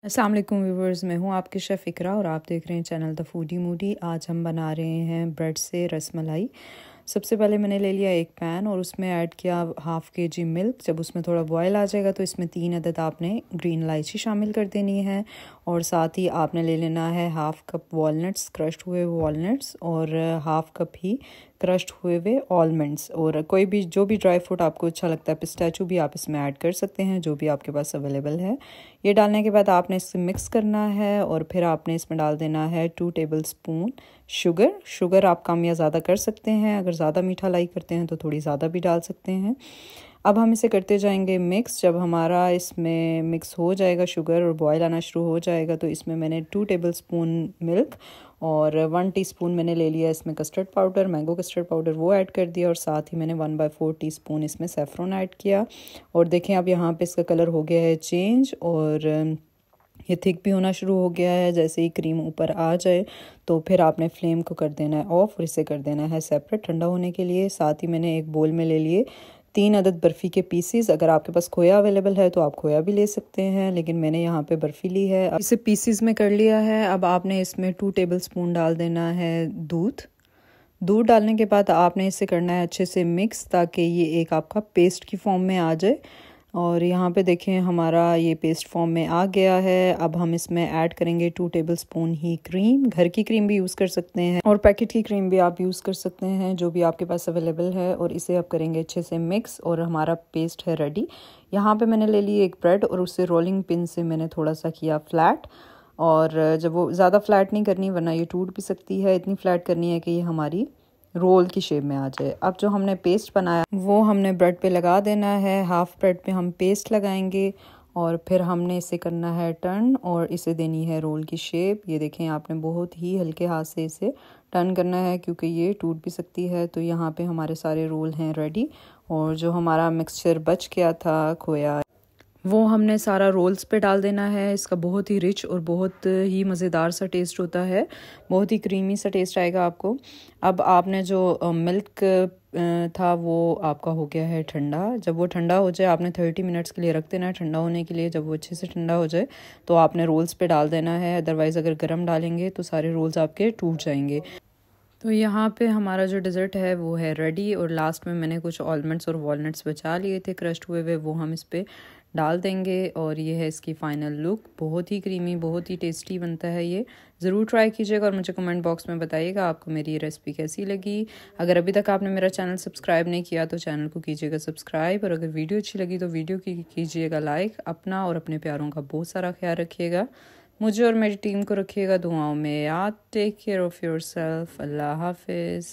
अस्सलाम वालेकुम व्यूवर्स, मैं हूं आपकी शेफ़ इकरा और आप देख रहे हैं चैनल द फूडी मूडी। आज हम बना रहे हैं ब्रेड से रसमलाई। सबसे पहले मैंने ले लिया एक पैन और उसमें ऐड किया हाफ़ kg मिल्क। जब उसमें थोड़ा बॉयल आ जाएगा तो इसमें 3 अदद आपने ग्रीन इलायची शामिल कर देनी है और साथ ही आपने ले लेना है हाफ़ कप वॉलनट्स, क्रश्ड हुए वॉलनट्स, और हाफ़ कप ही क्रश्ड हुए हुए आलमंड्स, और कोई भी जो भी ड्राई फ्रूट आपको अच्छा लगता है, पिस्ताचू भी आप इसमें ऐड कर सकते हैं, जो भी आपके पास अवेलेबल है। ये डालने के बाद आपने इसे मिक्स करना है और फिर आपने इसमें डाल देना है 2 टेबलस्पून शुगर आप कम या ज़्यादा कर सकते हैं। अगर ज़्यादा मीठा लाइक करते हैं तो थोड़ी ज़्यादा भी डाल सकते हैं। अब हम इसे करते जाएंगे मिक्स। जब हमारा इसमें मिक्स हो जाएगा शुगर और बॉयल आना शुरू हो जाएगा तो इसमें मैंने 2 टेबलस्पून मिल्क और 1 टीस्पून मैंने ले लिया इसमें custard powder, mango custard powder, वो ऐड कर दिया और साथ ही मैंने 1/4 टीस्पून इसमें सेफ्रॉन ऐड किया। और देखें अब यहाँ पे इसका कलर हो गया है चेंज और ये थिक भी होना शुरू हो गया है। जैसे ही क्रीम ऊपर आ जाए तो फिर आपने फ्लेम को कर देना है ऑफ और इसे कर देना है सेपरेट ठंडा होने के लिए। साथ ही मैंने एक बोल में ले लिए 3 अदद बर्फ़ी के पीसीस। अगर आपके पास खोया अवेलेबल है तो आप खोया भी ले सकते हैं, लेकिन मैंने यहाँ पे बर्फ़ी ली है। इसे पीसीस में कर लिया है। अब आपने इसमें 2 टेबलस्पून डाल देना है दूध डालने के बाद आपने इसे करना है अच्छे से मिक्स, ताकि ये एक आपका पेस्ट की फॉर्म में आ जाए। और यहाँ पे देखें हमारा ये पेस्ट फॉर्म में आ गया है। अब हम इसमें ऐड करेंगे 2 टेबलस्पून ही क्रीम। घर की क्रीम भी यूज़ कर सकते हैं और पैकेट की क्रीम भी आप यूज़ कर सकते हैं, जो भी आपके पास अवेलेबल है। और इसे अब करेंगे अच्छे से मिक्स और हमारा पेस्ट है रेडी। यहाँ पे मैंने ले ली एक ब्रेड और उससे रोलिंग पिन से मैंने थोड़ा सा किया फ्लैट। और जब वो ज़्यादा फ्लैट नहीं करनी वरना ये टूट भी सकती है, इतनी फ्लैट करनी है कि ये हमारी रोल की शेप में आ जाए। अब जो हमने पेस्ट बनाया वो हमने ब्रेड पे लगा देना है। हाफ ब्रेड पे हम पेस्ट लगाएंगे और फिर हमने इसे करना है टर्न और इसे देनी है रोल की शेप। ये देखें आपने बहुत ही हल्के हाथ से इसे टर्न करना है क्योंकि ये टूट भी सकती है। तो यहाँ पे हमारे सारे रोल हैं रेडी। और जो हमारा मिक्सचर बच गया था खोया, वो हमने सारा रोल्स पे डाल देना है। इसका बहुत ही रिच और बहुत ही मज़ेदार सा टेस्ट होता है, बहुत ही क्रीमी सा टेस्ट आएगा आपको। अब आपने जो मिल्क था वो आपका हो गया है ठंडा। जब वो ठंडा हो जाए आपने 30 मिनट्स के लिए रख देना है ठंडा होने के लिए। जब वो अच्छे से ठंडा हो जाए तो आपने रोल्स पे डाल देना है, अदरवाइज़ अगर गर्म डालेंगे तो सारे रोल्स आपके टूट जाएंगे। तो यहाँ पे हमारा जो डेज़र्ट है वो है रेडी। और लास्ट में मैंने कुछ आलमंड्स और वॉलनट्स बचा लिए थे क्रश्ड हुए हुए, वो हम इस पर डाल देंगे। और ये है इसकी फ़ाइनल लुक। बहुत ही क्रीमी, बहुत ही टेस्टी बनता है ये। ज़रूर ट्राई कीजिएगा और मुझे कमेंट बॉक्स में बताइएगा आपको मेरी ये रेसिपी कैसी लगी। अगर अभी तक आपने मेरा चैनल सब्सक्राइब नहीं किया तो चैनल को कीजिएगा सब्सक्राइब, और अगर वीडियो अच्छी लगी तो वीडियो की कीजिएगा लाइक। अपना और अपने प्यारों का बहुत सारा ख्याल रखिएगा। मुझे और मेरी टीम को रखिएगा दुआओं में याद। Take care of yourself. अल्लाह हाफिज़।